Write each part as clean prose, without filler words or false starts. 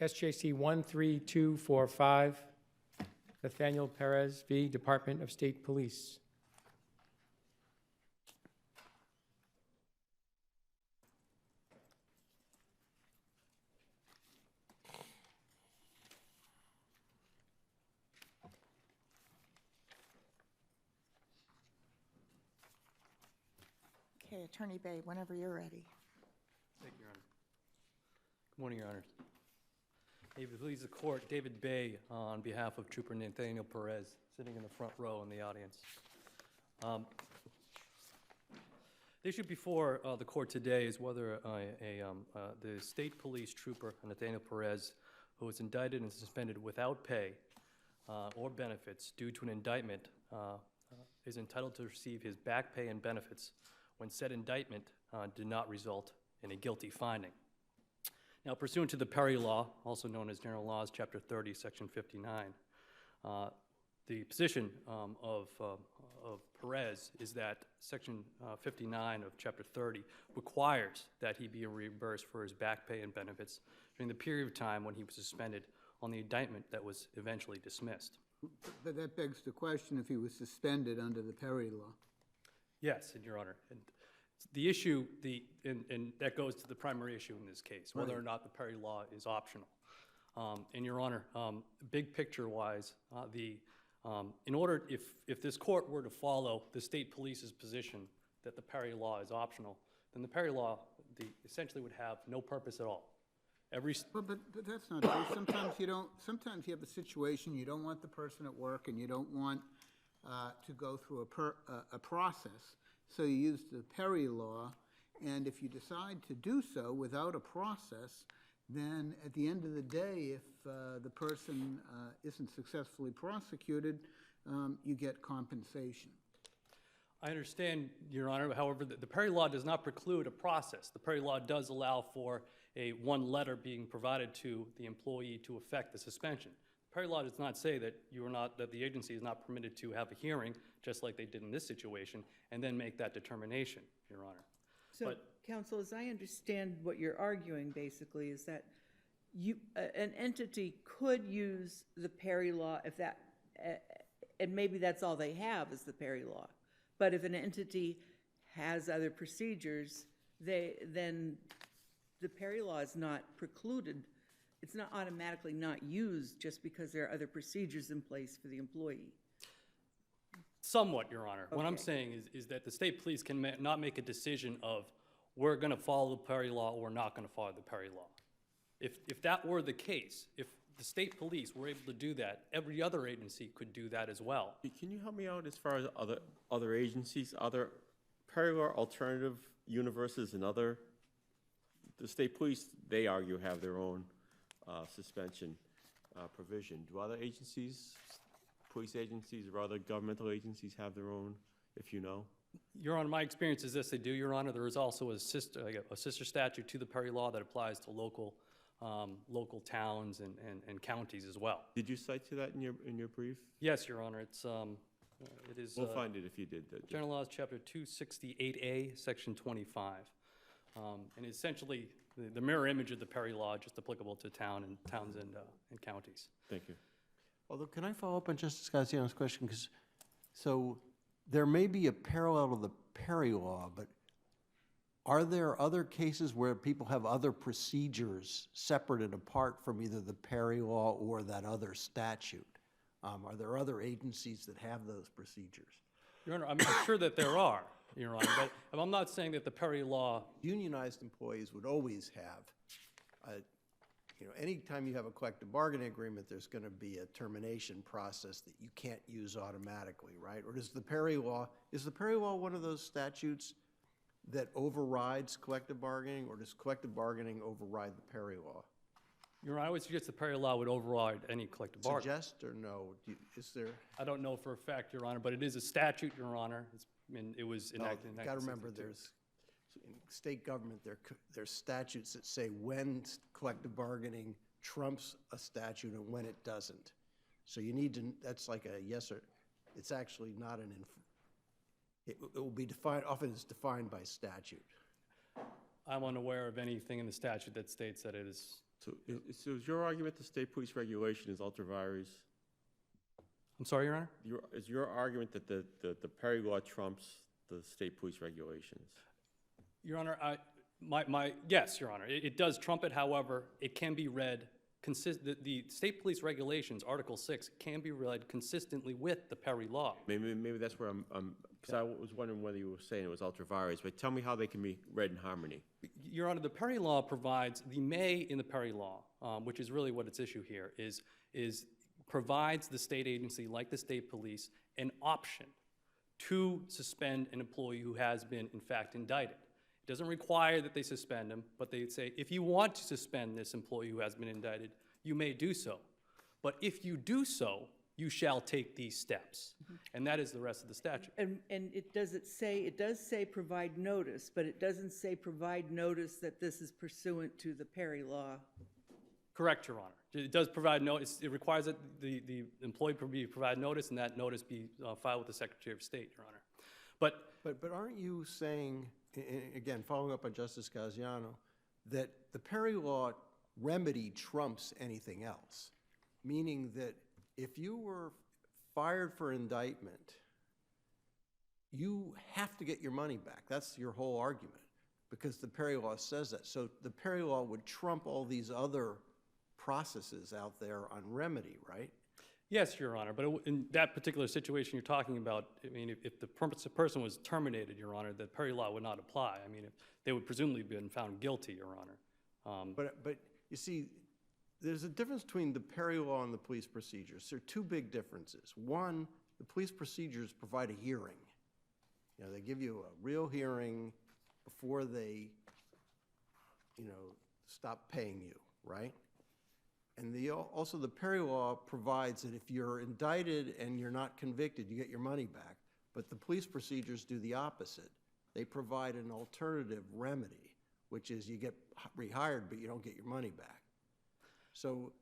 SJC-13245, Nathanael Perez v. Department of State Police. Okay, Attorney Bay, whenever you're ready. Thank you, Your Honor. Good morning, Your Honor. If it pleases the court, David Bay on behalf of Trooper Nathanael Perez, sitting in the front row in the audience. The issue before the court today is whether the state police trooper, Nathanael Perez, who was indicted and suspended without pay or benefits due to an indictment, is entitled to receive his back pay and benefits when said indictment did not result in a guilty finding. Now, pursuant to the Perry Law, also known as General Laws, Chapter 30, Section 59, the position of Perez is that Section 59 of Chapter 30 requires that he be reimbursed for his back pay and benefits during the period of time when he was suspended on the indictment that was eventually dismissed. But that begs the question if he was suspended under the Perry Law. Yes, Your Honor. And the issue, and that goes to the primary issue in this case, whether or not the Perry Law is optional. And Your Honor, big picture-wise, in order, if this court were to follow the state police's position that the Perry Law is optional, then the Perry Law essentially would have no purpose at all. But that's not true. Sometimes you don't. Sometimes you have a situation you don't want the person at work, and you don't want to go through a process. So you use the Perry Law, and if you decide to do so without a process, then at the end of the day, if the person isn't successfully prosecuted, you get compensation. I understand, Your Honor. However, the Perry Law does not preclude a process. The Perry Law does allow for one letter being provided to the employee to effect the suspension. The Perry Law does not say that that the agency is not permitted to have a hearing, just like they did in this situation, and then make that determination, Your Honor. So, Counsel, as I understand what you're arguing, basically, is that an entity could use the Perry Law if that, and maybe that's all they have is the Perry Law. But if an entity has other procedures, then the Perry Law is not precluded. It's not automatically not used just because there are other procedures in place for the employee. Somewhat, Your Honor. Okay. What I'm saying is that the state police can not make a decision of we're going to follow the Perry Law or we're not going to follow the Perry Law. If that were the case, if the state police were able to do that, every other agency could do that as well. Can you help me out as far as other agencies, other Perry Law alternative universes and other? The state police, they argue, have their own suspension provision. Do other agencies, police agencies or other governmental agencies have their own, if you know? Your Honor, my experience is this, they do, Your Honor. There is also a sister statute to the Perry Law that applies to local towns and counties as well. Did you cite to that in your brief? Yes, Your Honor. It is. We'll find it if you did. General Laws, Chapter 268A, Section 25. And essentially, the mirror image of the Perry Law, just applicable to towns and counties. Thank you. Although, can I follow up on Justice Gaziano's question? Because so there may be a parallel to the Perry Law, but are there other cases where people have other procedures separate and apart from either the Perry Law or that other statute? Are there other agencies that have those procedures? Your Honor, I'm sure that there are, Your Honor, but I'm not saying that the Perry Law. Unionized employees would always have, anytime you have a collective bargaining agreement, there's going to be a termination process that you can't use automatically, right? Or is the Perry Law one of those statutes that overrides collective bargaining, or does collective bargaining override the Perry Law? Your Honor, I would suggest the Perry Law would override any collective bargaining. Suggest or no? Is there? I don't know for a fact, Your Honor, but it is a statute, Your Honor. It was enacted in 1962. You got to remember, there's in state government, there's statutes that say when collective bargaining trumps a statute and when it doesn't. So you need to. That's like a yes or. It's actually not an. It will be defined. Often it's defined by statute. I'm unaware of anything in the statute that states that it is So is your argument the state police regulation is ultra vires? I'm sorry, Your Honor? Is your argument that the Perry law trumps the state police regulations? Your Honor, yes, Your Honor, it does trump it. However, it can be read the state police regulations, Article 6, can be read consistently with the Perry law. Maybe that's where because I was wondering whether you were saying it was ultra vires, but tell me how they can be read in harmony. Your Honor, the Perry law provides, the may in the Perry law, which is really what its issue here, is provides the state agency, like the state police, an option to suspend an employee who has been, in fact, indicted. It doesn't require that they suspend him, but they say, if you want to suspend this employee who has been indicted, you may do so. But if you do so, you shall take these steps. And that is the rest of the statute. And it does say provide notice, but it doesn't say provide notice that this is pursuant to the Perry law. Correct, Your Honor. It does provide notice. It requires that the employee provide notice, and that notice be filed with the Secretary of State, Your Honor. But aren't you saying, again, following up on Justice Gaziano, that the Perry law remedy trumps anything else? Meaning that if you were fired for indictment, you have to get your money back. That's your whole argument, because the Perry law says that. So the Perry law would trump all these other processes out there on remedy, right? Yes, Your Honor, but in that particular situation you're talking about, I mean, if the person was terminated, Your Honor, the Perry law would not apply. I mean, they would presumably have been found guilty, Your Honor. But you see, there's a difference between the Perry law and the police procedures. There are two big differences. One, the police procedures provide a hearing. You know, they give you a real hearing before they, stop paying you, right? And also the Perry law provides that if you're indicted and you're not convicted, you get your money back. But the police procedures do the opposite. They provide an alternative remedy, which is you get rehired, but you don't get your money back. So,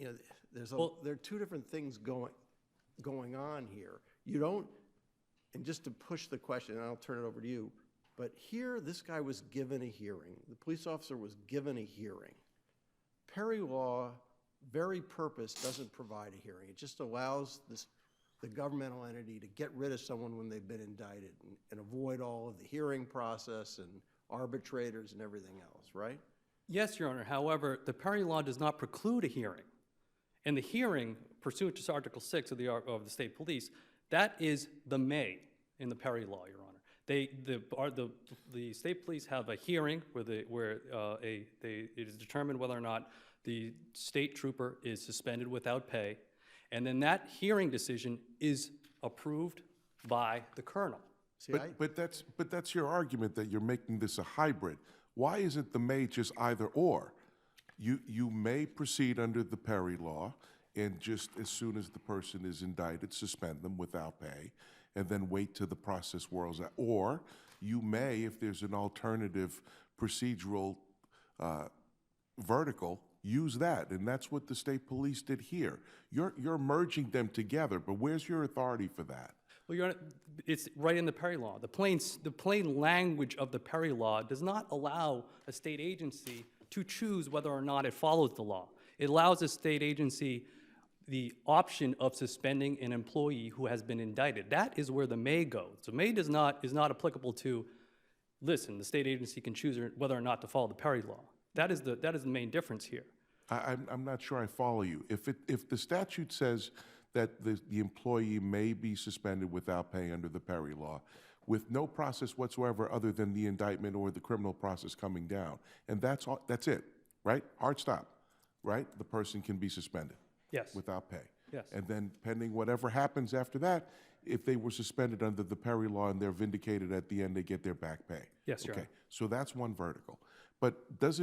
there are two different things going on here. You don't, and just to push the question, and I'll turn it over to you, but here this guy was given a hearing. The police officer was given a hearing. Perry law, very purpose, doesn't provide a hearing. It just allows the governmental entity to get rid of someone when they've been indicted and avoid all of the hearing process and arbitrators and everything else, right? Yes, Your Honor. However, the Perry law does not preclude a hearing. And the hearing, pursuant to Article 6 of the state police, that is the may in the Perry law, Your Honor. The state police have a hearing where it is determined whether or not the state trooper is suspended without pay, and then that hearing decision is approved by the colonel. See, But that's your argument that you're making this a hybrid. Why isn't the may just either or? You may proceed under the Perry law and just as soon as the person is indicted, suspend them without pay, and then wait till the process whirls out. Or you may, if there's an alternative procedural vertical, use that, and that's what the state police did here. You're merging them together, but where's your authority for that? Well, Your Honor, it's right in the Perry law. The plain language of the Perry law does not allow a state agency to choose whether or not it follows the law. It allows a state agency the option of suspending an employee who has been indicted. That is where the may goes. So may is not applicable to, listen, the state agency can choose whether or not to follow the Perry law. That is the main difference here. I'm not sure I follow you. If the statute says that the employee may be suspended without pay under the Perry law, with no process whatsoever other than the indictment or the criminal process coming down, and that's it, right? Hard stop, right? The person can be suspended. Yes. Without pay. Yes. And then pending whatever happens after that, if they were suspended under the Perry law and they're vindicated at the end, they get their back pay. Yes, Your Okay, Honor. so that's one vertical. But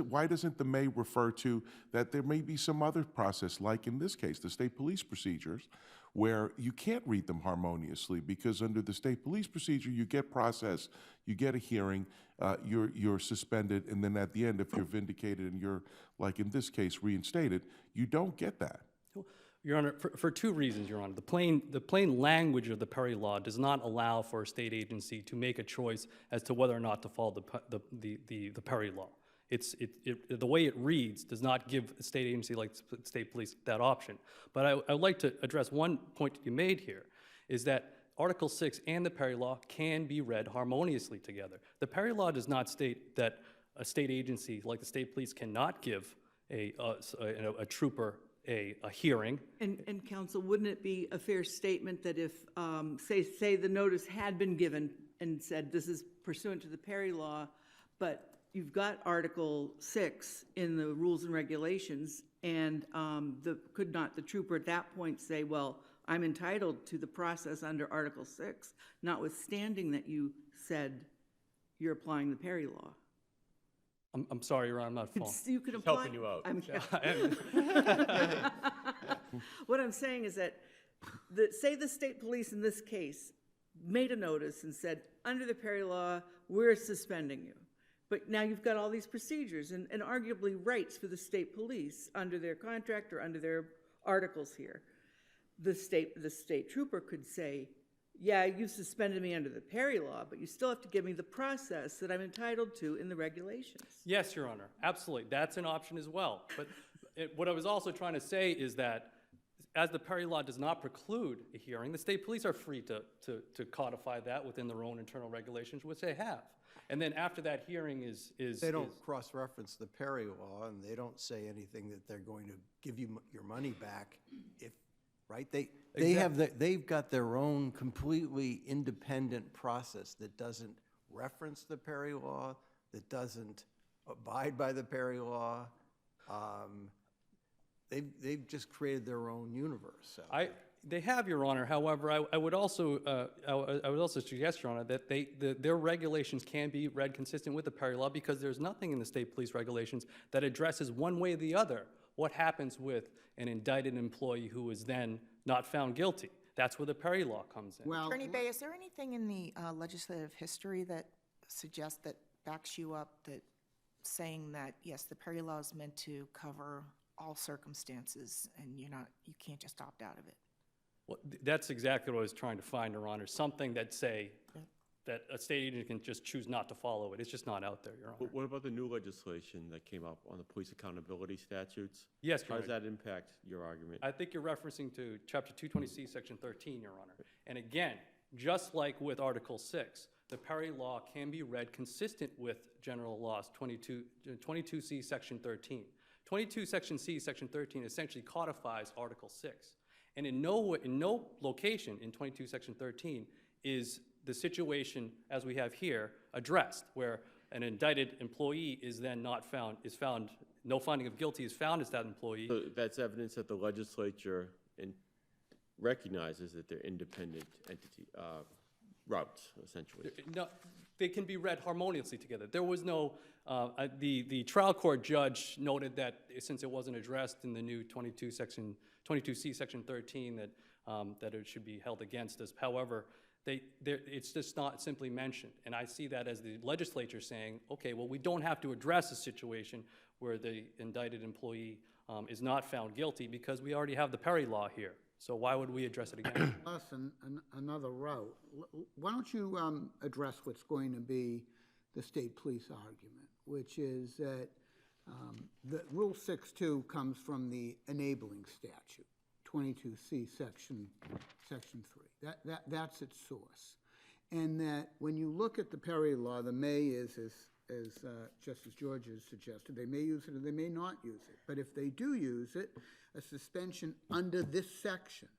why doesn't the may refer to that there may be some other process, like in this case, the state police procedures, where you can't read them harmoniously because under the state police procedure, you get process, you get a hearing, you're suspended, and then at the end, if you're vindicated and you're, like in this case, reinstated, you don't get that. Your Honor, for two reasons, Your Honor. The plain language of the Perry law does not allow for a state agency to make a choice as to whether or not to follow the Perry law. The way it reads does not give a state agency like the state police that option. But I would like to address one point you made here, is that Article 6 and the Perry Law can be read harmoniously together. The Perry Law does not state that a state agency like the state police cannot give a trooper a hearing. And counsel, wouldn't it be a fair statement that if, say the notice had been given and said this is pursuant to the Perry Law, but you've got Article 6 in the rules and regulations, and the trooper at that point say, well, I'm entitled to the process under Article 6, notwithstanding that you said you're applying the Perry Law? I'm sorry, Your Honor, I'm not following. You could apply. helping you out. What I'm saying is that, say the state police in this case made a notice and said, under the Perry Law, we're suspending you. But now you've got all these procedures and arguably rights for the state police under their contract or under their articles here. The state trooper could say, yeah, you suspended me under the Perry Law, but you still have to give me the process that I'm entitled to in the regulations. Yes, Your Honor, absolutely. That's an option as well. But what I was also trying to say is that as the Perry Law does not preclude a hearing, the state police are free to codify that within their own internal regulations, which they have. And then after that hearing is They don't cross-reference the Perry Law, and they don't say anything that they're going to give you your money back if, right? They've got their own completely independent process that doesn't reference the Perry Law, that doesn't abide by the Perry Law. They've just created their own universe. They have, Your Honor. However, I would also suggest, Your Honor, that their regulations can be read consistent with the Perry Law, because there's nothing in the state police regulations that addresses one way or the other what happens with an indicted employee who is then not found guilty. That's where the Perry Law comes in. Well, Attorney Bay, is there anything in the legislative history that suggests, that backs you up, that saying that, yes, the Perry Law is meant to cover all circumstances and you can't just opt out of it? Well, that's exactly what I was trying to find, Your Honor. Something that that a state agent can just choose not to follow it. It's just not out there, Your Honor. What about the new legislation that came up on the police accountability statutes? Yes, How Your does Honor. that impact your argument? I think you're referencing to Chapter 220C, Section 13, Your Honor. And again, just like with Article 6, the Perry Law can be read consistent with General Laws 22C, Section 13. 22 Section C, Section 13 essentially codifies Article 6. And in no location in 22 Section 13 is the situation, as we have here, addressed, where an indicted employee is then no finding of guilty is found as that employee. So that's evidence that the legislature recognizes that they're independent entity routes, essentially. No, they can be read harmoniously together. There was no, the trial court judge noted that since it wasn't addressed in the new 22C Section 13, that it should be held against us. However, it's just not simply mentioned. And I see that as the legislature saying, okay, well, we don't have to address a situation where the indicted employee is not found guilty because we already have the Perry Law here. So why would we address it again? plus another route. Why don't you address what's going to be the state police argument, which is that the Rule 6.2 comes from the enabling statute, 22C Section 3. That's its source. And that when you look at the Perry Law, the may is, as Justice George has suggested, they may use it or they may not use it. But if they do use it, a suspension under this section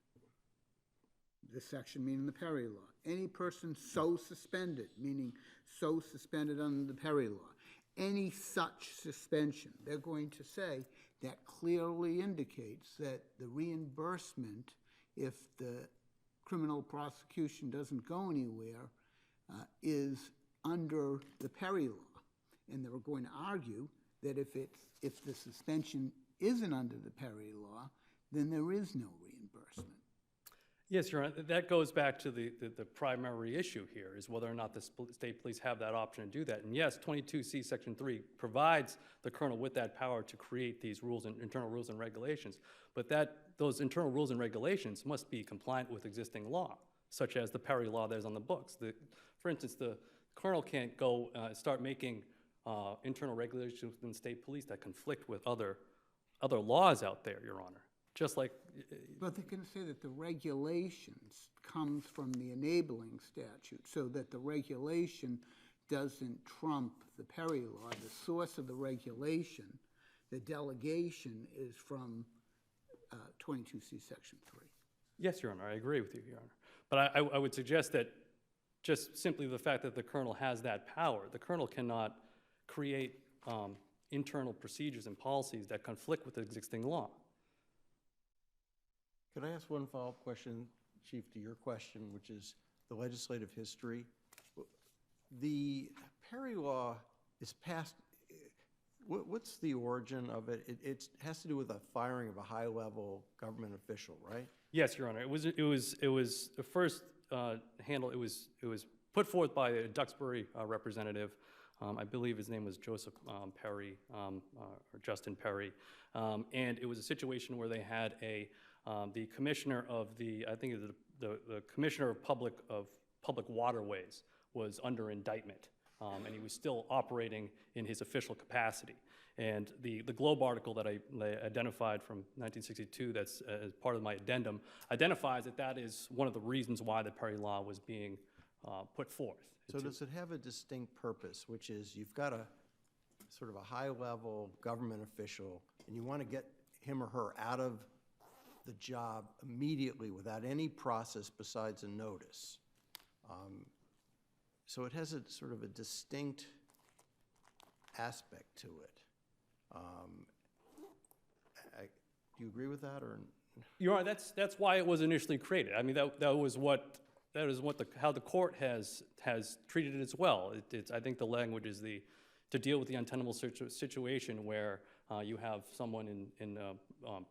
meaning the Perry Law, any person so suspended, meaning so suspended under the Perry Law, any such suspension, they're going to say that clearly indicates that the reimbursement, if the criminal prosecution doesn't go anywhere, is under the Perry Law. And they were going to argue that if the suspension isn't under the Perry Law, then there is no reimbursement. Yes, Your Honor, that goes back to the primary issue here, is whether or not the state police have that option to do that. And yes, 22C Section 3 provides the colonel with that power to create these rules and internal rules and regulations. But those internal rules and regulations must be compliant with existing law, such as the Perry Law that's on the books. For instance, the colonel can't go start making internal regulations within state police that conflict with other laws out there, Your Honor. Just like, But they can say that the regulations comes from the enabling statute, so that the regulation doesn't trump the Perry law. The source of the regulation, the delegation, is from 22C Section 3. yes, Your Honor, I agree with you, Your Honor. But I would suggest that just simply the fact that the colonel has that power, the colonel cannot create internal procedures and policies that conflict with the existing law. Could I ask one follow-up question, Chief, to your question, which is the legislative history? The Perry law is passed, what's the origin of it? It has to do with the firing of a high-level government official, right? Yes, Your Honor. It was the first handle. It was put forth by a Duxbury representative. I believe his name was Joseph Perry or Justin Perry, and it was a situation where they had the commissioner of the commissioner of public waterways was under indictment, and he was still operating in his official capacity. And the Globe article that I identified from 1962, that's as part of my addendum, identifies that is one of the reasons why the Perry law was being put forth. So does it have a distinct purpose, which is you've got a sort of a high-level government official, and you want to get him or her out of the job immediately without any process besides a notice? So it has a sort of a distinct aspect to it. Do you agree with that, or? Your Honor, that's why it was initially created. I mean, that is how the court has treated it as well. I think the language is to deal with the untenable situation where you have someone in a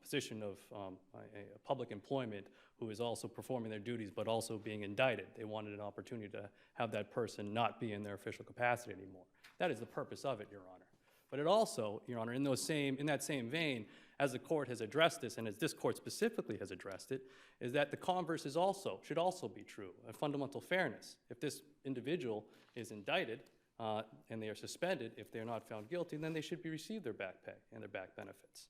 position of a public employment who is also performing their duties but also being indicted. They wanted an opportunity to have that person not be in their official capacity anymore. That is the purpose of it, Your Honor. But it also, Your Honor, in that same vein, as the court has addressed this, and as this court specifically has addressed it, is that the converse should also be true, a fundamental fairness. If this individual is indicted and they are suspended, if they're not found guilty, then they should receive their back pay and their back benefits.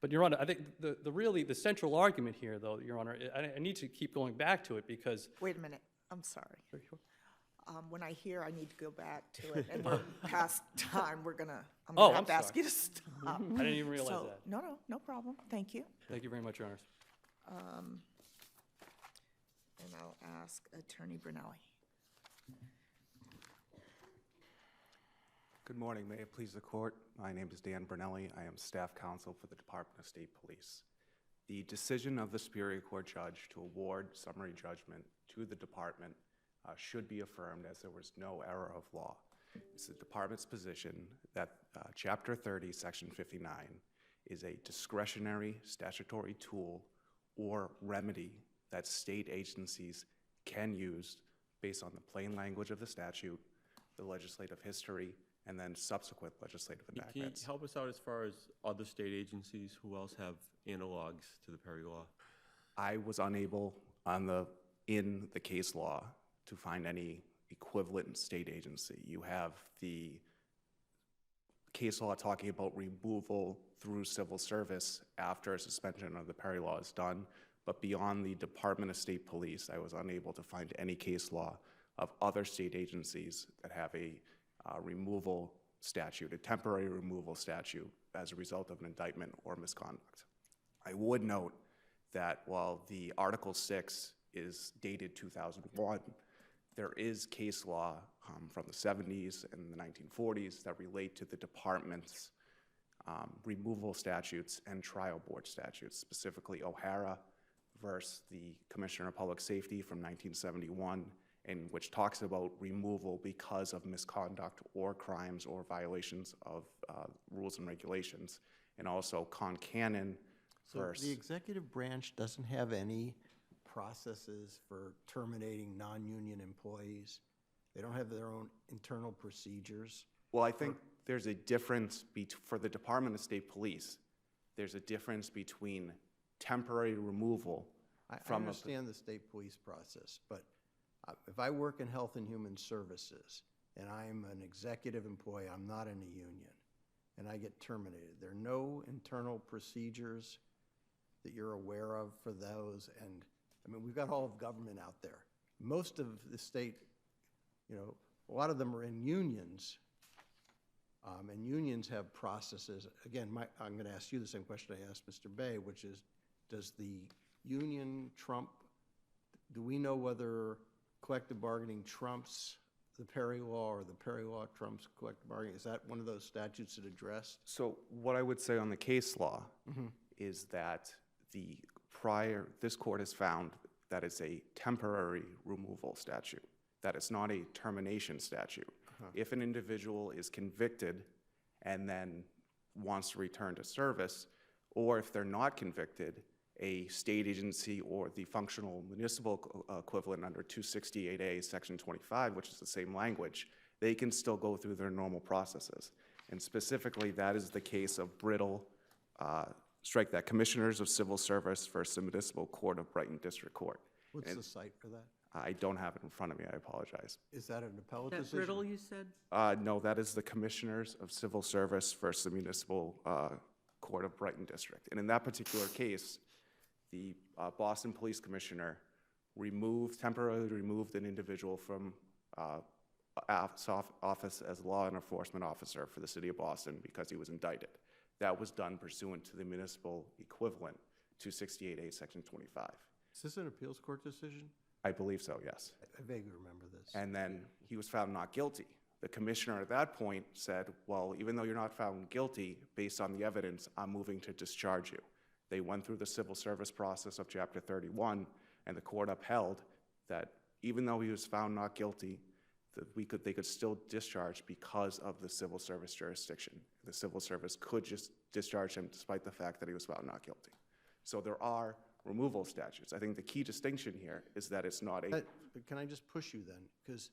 But Your Honor, I think the central argument here, though, Your Honor, I need to keep going back to it because. Wait a minute, I'm sorry. When I hear I need to go back to it, and we're past time, I'm gonna have to ask you to stop. I didn't even realize So, that. no problem, thank you. Thank you very much, Your Honors. And I'll ask Attorney Brunelli. Good morning. May it please the court. My name is Dan Brunelli. I am staff counsel for the Department of State Police. The decision of the Superior Court judge to award summary judgment to the department should be affirmed as there was no error of law. It's the department's position that Chapter 30, Section 59 is a discretionary statutory tool or remedy that state agencies can use based on the plain language of the statute, the legislative history, and then subsequent legislative Can you enactments. help us out as far as other state agencies who else have analogs to the Perry law? I was unable in the case law to find any equivalent state agency. You have the case law talking about removal through civil service after a suspension of the Perry law is done, but beyond the Department of State Police, I was unable to find any case law of other state agencies that have a removal statute, a temporary removal statute as a result of an indictment or misconduct. I would note that while the Article 6 is dated 2001, there is case law from the 70s and the 1940s that relate to the department's removal statutes and trial board statutes, specifically O'Hara versus the Commissioner of Public Safety from 1971, in which talks about removal because of misconduct or crimes or violations of rules and regulations, and also Concannon So versus. the executive branch doesn't have any processes for terminating non-union employees? They don't have their own internal procedures? Well, I think there's a difference for the Department of State Police. There's a difference between temporary removal I from understand the state police process, but if I work in Health and Human Services and I'm an executive employee, I'm not in a union, and I get terminated, there are no internal procedures that you're aware of for those? And, I mean, we've got all of government out there. Most of the state, you know, a lot of them are in unions, and unions have processes. Again, I'm going to ask you the same question I asked Mr. Bay, which is, does the union trump, do we know whether collective bargaining trumps the Perry law or the Perry law trumps collective bargaining? Is that one of those statutes that addressed? So what I would say on the case law is that this court has found that it's a temporary removal statute, that it's not a termination statute. If an individual is convicted and then wants to return to service, or if they're not convicted, a state agency or the functional municipal equivalent under 268A, Section 25, which is the same language, they can still go through their normal processes. And specifically, that is the case of Brittle, strike that, Commissioners of Civil Service versus the Municipal Court of Brighton District Court. What's the site for that? I don't have it in front of me, I apologize. Is that an appellate That decision? Brittle, you said? No, that is the Commissioners of Civil Service versus the Municipal Court of Brighton District. And in that particular case, the Boston Police Commissioner temporarily removed an individual from office as law enforcement officer for the city of Boston because he was indicted. That was done pursuant to the municipal equivalent, 268A, Section 25. Is this an appeals court decision? I believe so, yes. I vaguely remember this. And then he was found not guilty. The commissioner at that point said, well, even though you're not found guilty, based on the evidence, I'm moving to discharge you. They went through the civil service process of Chapter 31, and the court upheld that even though he was found not guilty, that they could still discharge because of the civil service jurisdiction. The civil service could just discharge him despite the fact that he was found not guilty. So there are removal statutes. I think the key distinction here is that it's not a... But can I just push you then? Because,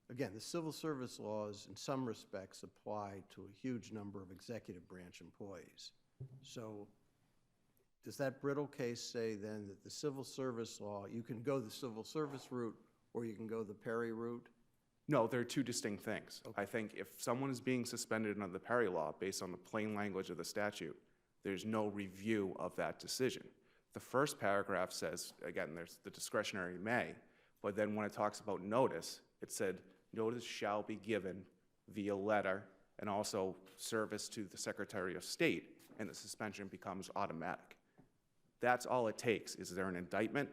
again, the civil service laws in some respects apply to a huge number of executive branch employees. So does that Brittle case say then that the civil service law, you can go the civil service route or you can go the Perry route? No, they're two distinct things. Okay. I think if someone is being suspended under the Perry law based on the plain language of the statute, there's no review of that decision. The first paragraph says, again, there's the discretionary may, but then when it talks about notice, it said notice shall be given via letter and also service to the Secretary of State, and the suspension becomes automatic. That's all it takes. Is there an indictment,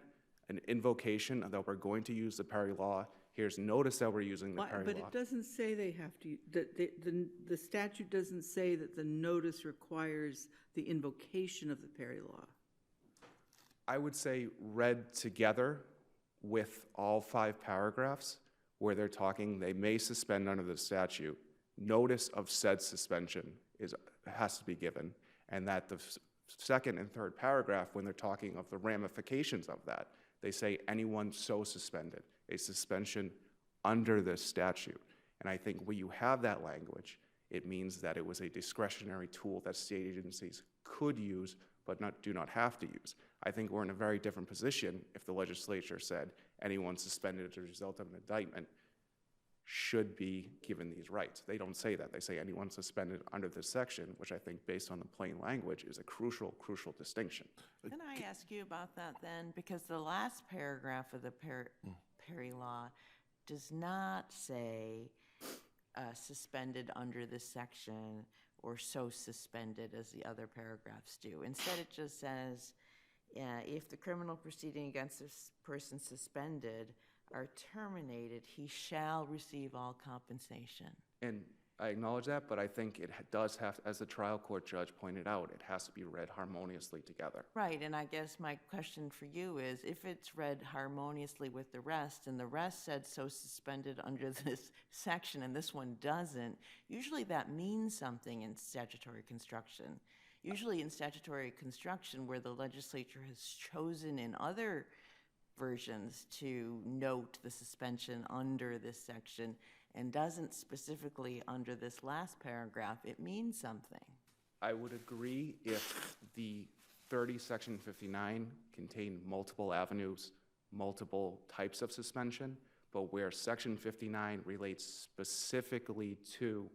an invocation that we're going to use the Perry law? Here's notice that we're using the Perry law. But it doesn't say they have to, the statute doesn't say that the notice requires the invocation of the Perry law. I would say read together with all 5 paragraphs where they're talking, they may suspend under the statute, notice of said suspension has to be given, and that the second and third paragraph, when they're talking of the ramifications of that, they say anyone so suspended, a suspension under this statute. And I think when you have that language, it means that it was a discretionary tool that state agencies could use but do not have to use. I think we're in a very different position if the legislature said anyone suspended as a result of an indictment should be given these rights. They don't say that. They say anyone suspended under this section, which I think based on the plain language is a crucial distinction. Can I ask you about that then? Because the last paragraph of the Perry law does not say suspended under this section or so suspended as the other paragraphs do. Instead, it just says, if the criminal proceeding against this person suspended are terminated, he shall receive all compensation. And I acknowledge that, but I think it does have, as the trial court judge pointed out, it has to be read harmoniously together. Right, and I guess my question for you is, if it's read harmoniously with the rest, and the rest said so suspended under this section, and this one doesn't, usually that means something in statutory construction. Usually in statutory construction, where the legislature has chosen in other versions to note the suspension under this section and doesn't specifically under this last paragraph, it means something. I would agree if the 30 Section 59 contained multiple avenues, multiple types of suspension, But where Section 59 relates specifically to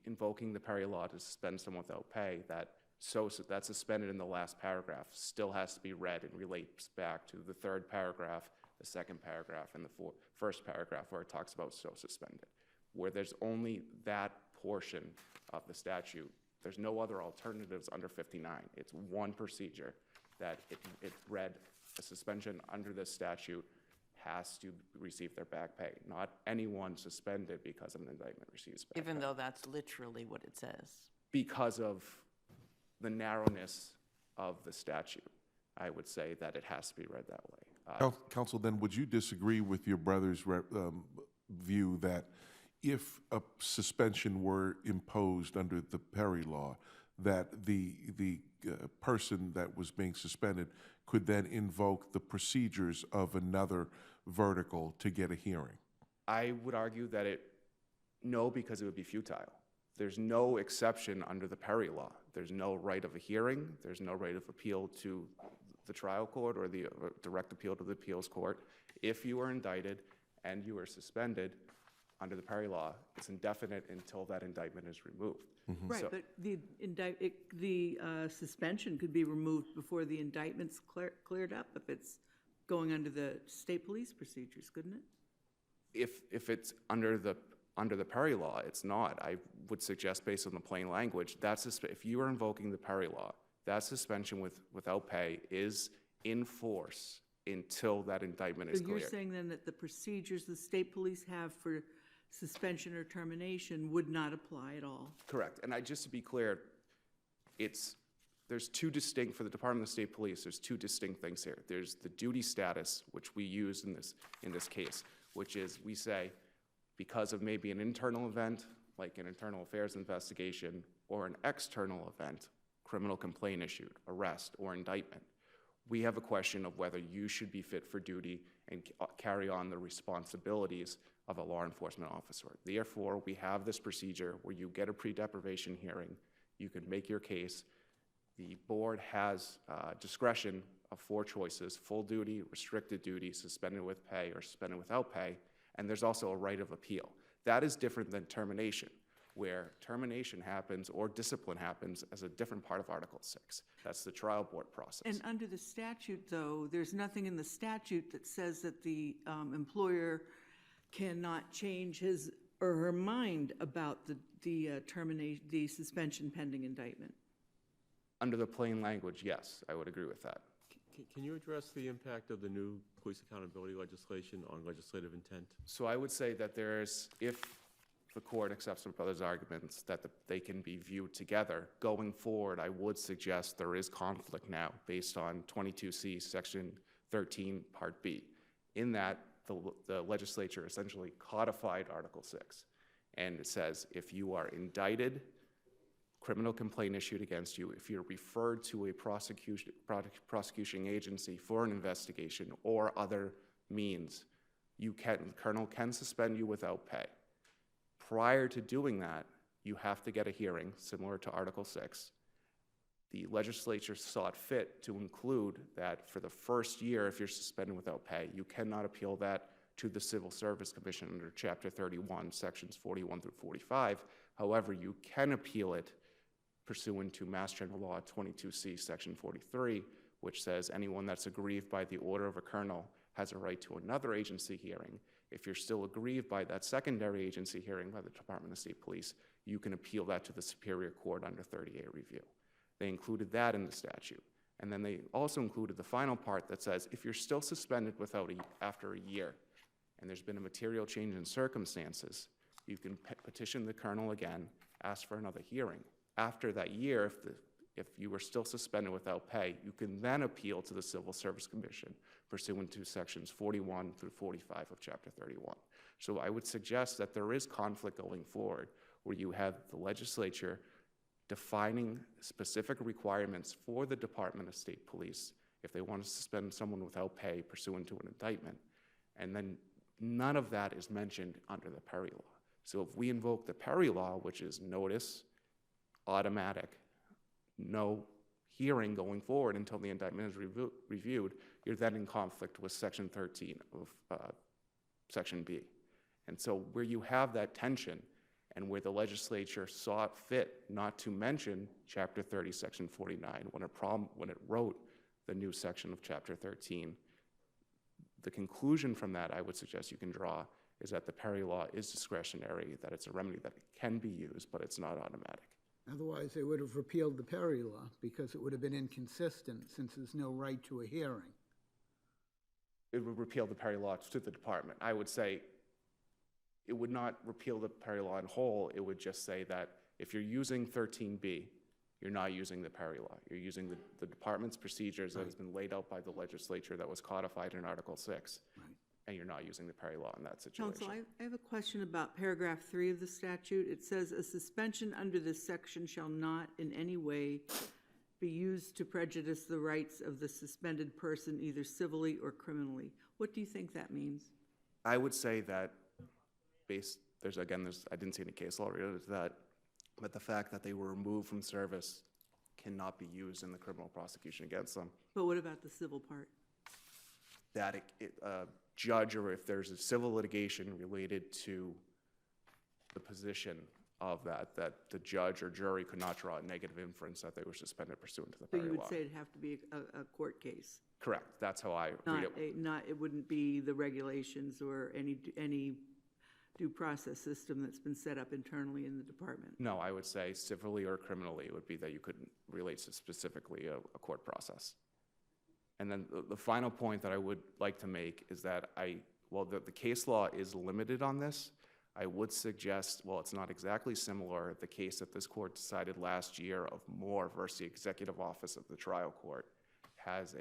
invoking the Perry law to suspend someone without pay, that's suspended in the last paragraph still has to be read and relates back to the third paragraph, the second paragraph, and the first paragraph where it talks about so suspended. Where there's only that portion of the statute, there's no other alternatives under 59. It's one procedure that it read a suspension under this statute has to receive their back pay. Not anyone suspended because of an indictment receives back Even pay. though that's literally what it says. Because of the narrowness of the statute, I would say that it has to be read that way. Counsel, then would you disagree with your brother's view that if a suspension were imposed under the Perry law, that the person that was being suspended could then invoke the procedures of another vertical to get a hearing? I would argue that no, because it would be futile. There's no exception under the Perry law. There's no right of a hearing. There's no right of appeal to the trial court or the direct appeal to the appeals court. If you are indicted and you are suspended under the Perry law, it's indefinite until that indictment is removed. Right, So- but the suspension could be removed before the indictment's cleared up if it's going under the state police procedures, couldn't it? If it's under the Perry law, it's not. I would suggest, based on the plain language, if you are invoking the Perry law, that suspension without pay is in force until that indictment is So cleared. you're saying then that the procedures the state police have for suspension or termination would not apply at all? Correct. And just to be clear, there's two distinct, for the Department of State Police, there's two distinct things here. There's the duty status, which we use in this case, which is we say, because of maybe an internal event, like an internal affairs investigation, or an external event, criminal complaint issued, arrest, or indictment, we have a question of whether you should be fit for duty and carry on the responsibilities of a law enforcement officer. Therefore, we have this procedure where you get a pre-deprivation hearing, you can make your case. The board has discretion of 4 choices: full duty, restricted duty, suspended with pay, or suspended without pay, and there's also a right of appeal. That is different than termination, where termination happens or discipline happens as a different part of Article 6. That's the trial board process. And under the statute, though, there's nothing in the statute that says that the employer cannot change his or her mind about the suspension pending indictment. Under the plain language, yes, I would agree with that. Can you address the impact of the new police accountability legislation on legislative intent? So I would say that if the court accepts my brother's arguments, that they can be viewed together. Going forward, I would suggest there is conflict now based on 22C, Section 13, Part B. In that, the legislature essentially codified Article 6. And it says, if you are indicted, criminal complaint issued against you, if you're referred to a prosecution agency for an investigation or other means, the colonel can suspend you without pay. Prior to doing that, you have to get a hearing, similar to Article 6. The legislature saw it fit to include that for the first year, if you're suspended without pay, you cannot appeal that to the Civil Service Commission under Chapter 31, Sections 41 through 45. However, you can appeal it pursuant to Mass General Law 22C, Section 43, which says anyone that's aggrieved by the order of a colonel has a right to another agency hearing. If you're still aggrieved by that secondary agency hearing by the Department of State Police, you can appeal that to the Superior Court under 30A review. They included that in the statute. And then they also included the final part that says if you're still suspended after a year and there's been a material change in circumstances, you can petition the colonel again, ask for another hearing. After that year, if you were still suspended without pay, you can then appeal to the Civil Service Commission pursuant to Sections 41 through 45 of Chapter 31. So I would suggest that there is conflict going forward where you have the legislature defining specific requirements for the Department of State Police if they want to suspend someone without pay pursuant to an indictment. And then none of that is mentioned under the Perry law. So if we invoke the Perry law, which is notice, automatic, no hearing going forward until the indictment is reviewed, you're then in conflict with Section 13 of Section B. And so where you have that tension and where the legislature saw it fit not to mention Chapter 30, Section 49, when it wrote the new section of Chapter 13, the conclusion from that I would suggest you can draw is that the Perry law is discretionary, that it's a remedy that can be used, but it's not automatic. Otherwise, they would have repealed the Perry law because it would have been inconsistent since there's no right to a hearing. It would repeal the Perry law to the department. I would say it would not repeal the Perry law in whole. It would just say that if you're using 13B, you're not using the Perry law. You're using the department's procedures that has been laid out by the legislature that was codified in Article 6. Right. And you're not using the Perry law in that situation. Counsel, I have a question about paragraph 3 of the statute. It says, "A suspension under this section shall not in any way be used to prejudice the rights of the suspended person, either civilly or criminally." What do you think that means? I would say that I didn't see any case law related to that, but the fact that they were removed from service cannot be used in the criminal prosecution against them. But what about the civil part? That judge, or if there's a civil litigation related to the position of that the judge or jury could not draw a negative inference that they were suspended pursuant to the So Perry you would law. say it'd have to be a court case? Correct. That's how I read it. It wouldn't be the regulations or any due process system that's been set up internally in the department? No, I would say civilly or criminally, it would be that you couldn't relate to specifically a court process. And then the final point that I would like to make is that while the case law is limited on this, I would suggest, while it's not exactly similar, the case that this court decided last year of Moore versus the Executive Office of the Trial Court has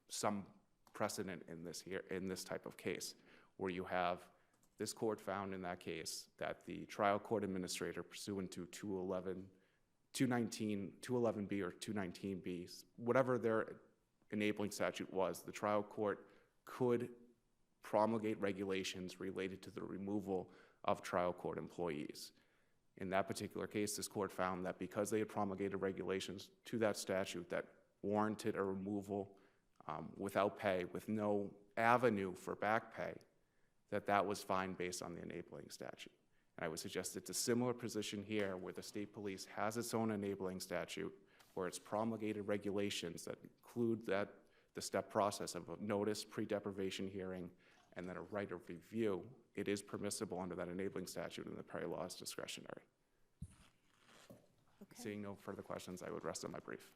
some precedent in this type of case, where you have this court found in that case that the trial court administrator, pursuant to 211B or 219B, whatever their enabling statute was, the trial court could promulgate regulations related to the removal of trial court employees. In that particular case, this court found that because they had promulgated regulations to that statute that warranted a removal without pay, with no avenue for back pay, that was fine based on the enabling statute. And I would suggest it's a similar position here, where the state police has its own enabling statute, where it's promulgated regulations that include the step process of a notice, pre-deprivation hearing, and then a right of review. It is permissible under that enabling statute, and the Perry law is discretionary. Okay. Seeing no further questions, I would rest on my brief.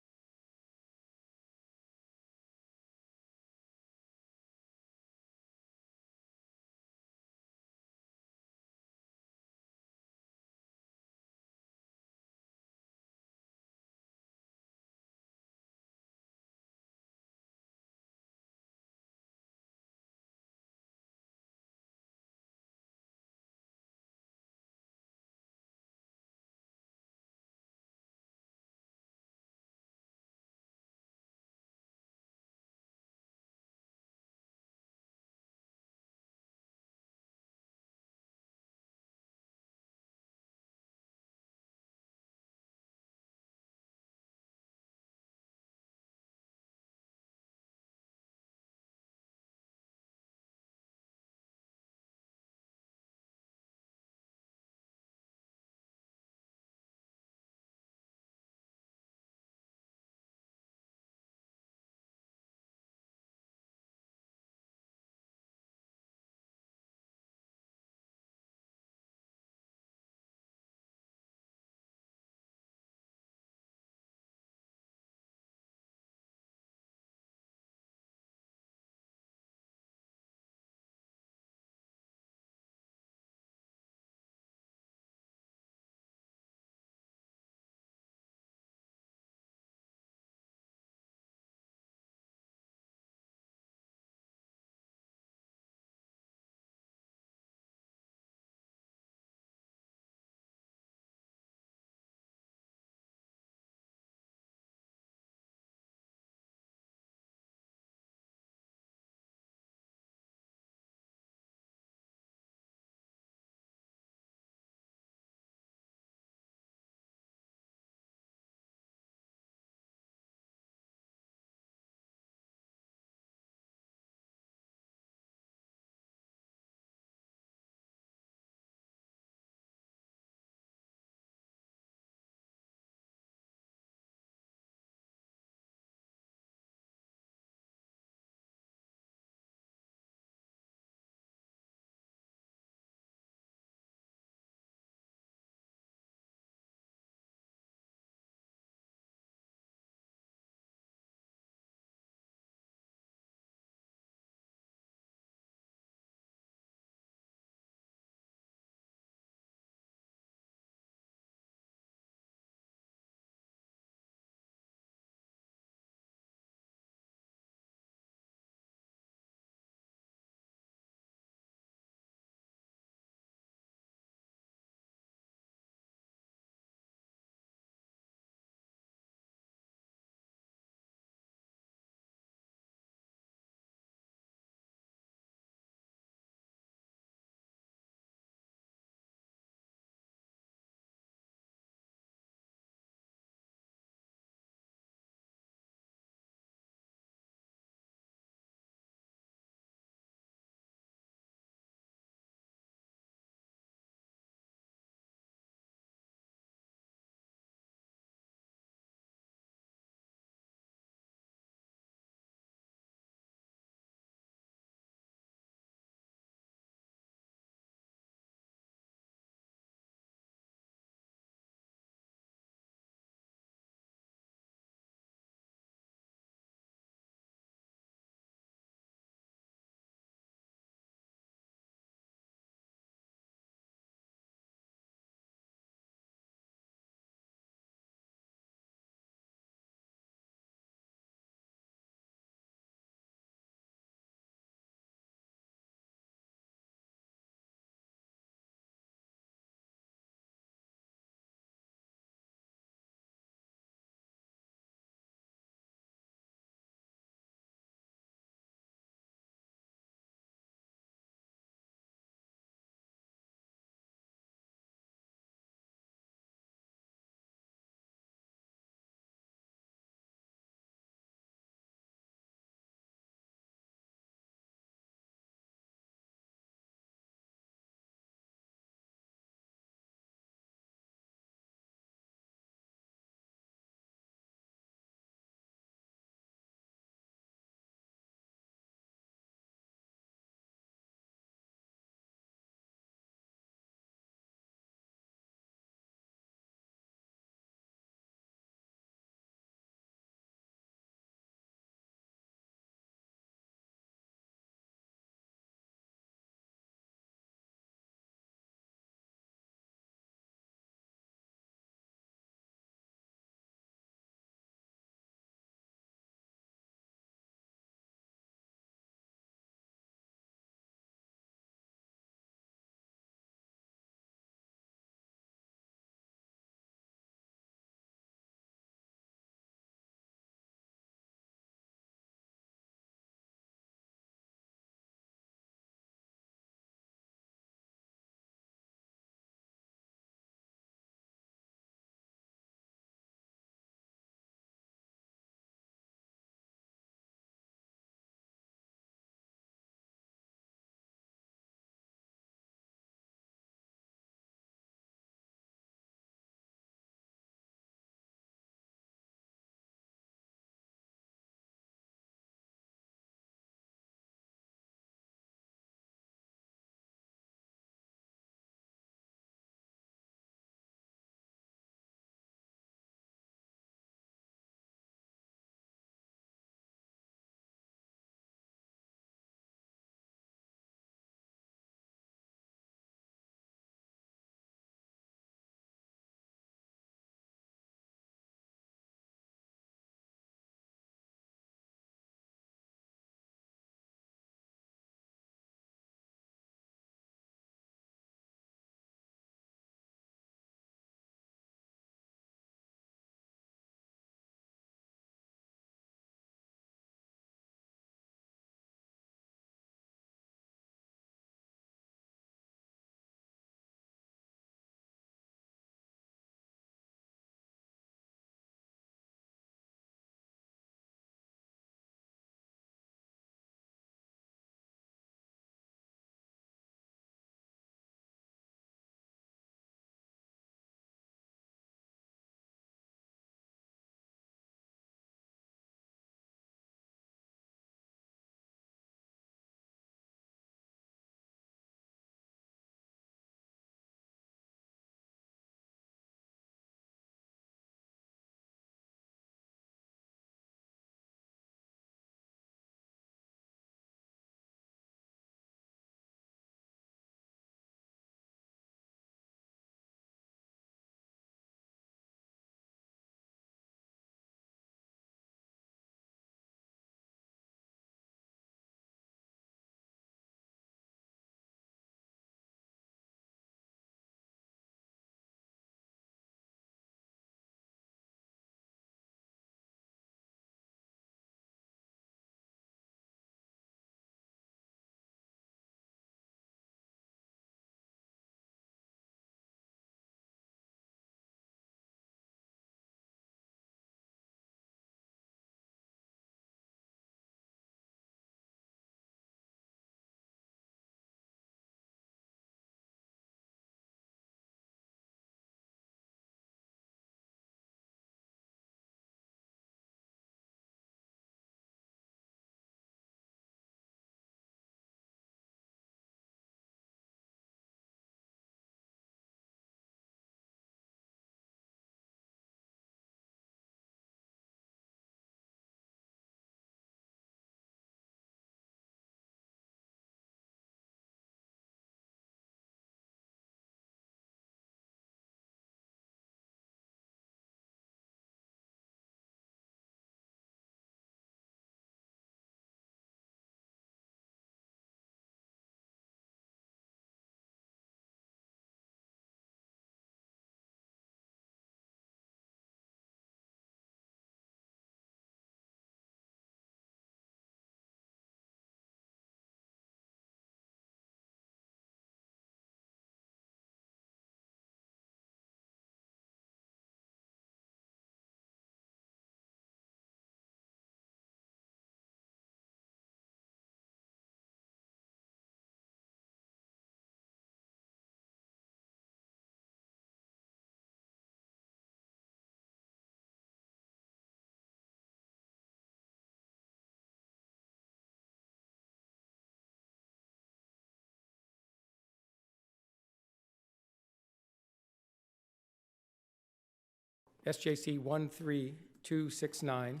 SJC-13269,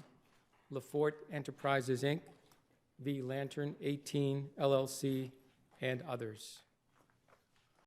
LaForte Enterprises, Inc., v. Lantern 18 LLC, and others.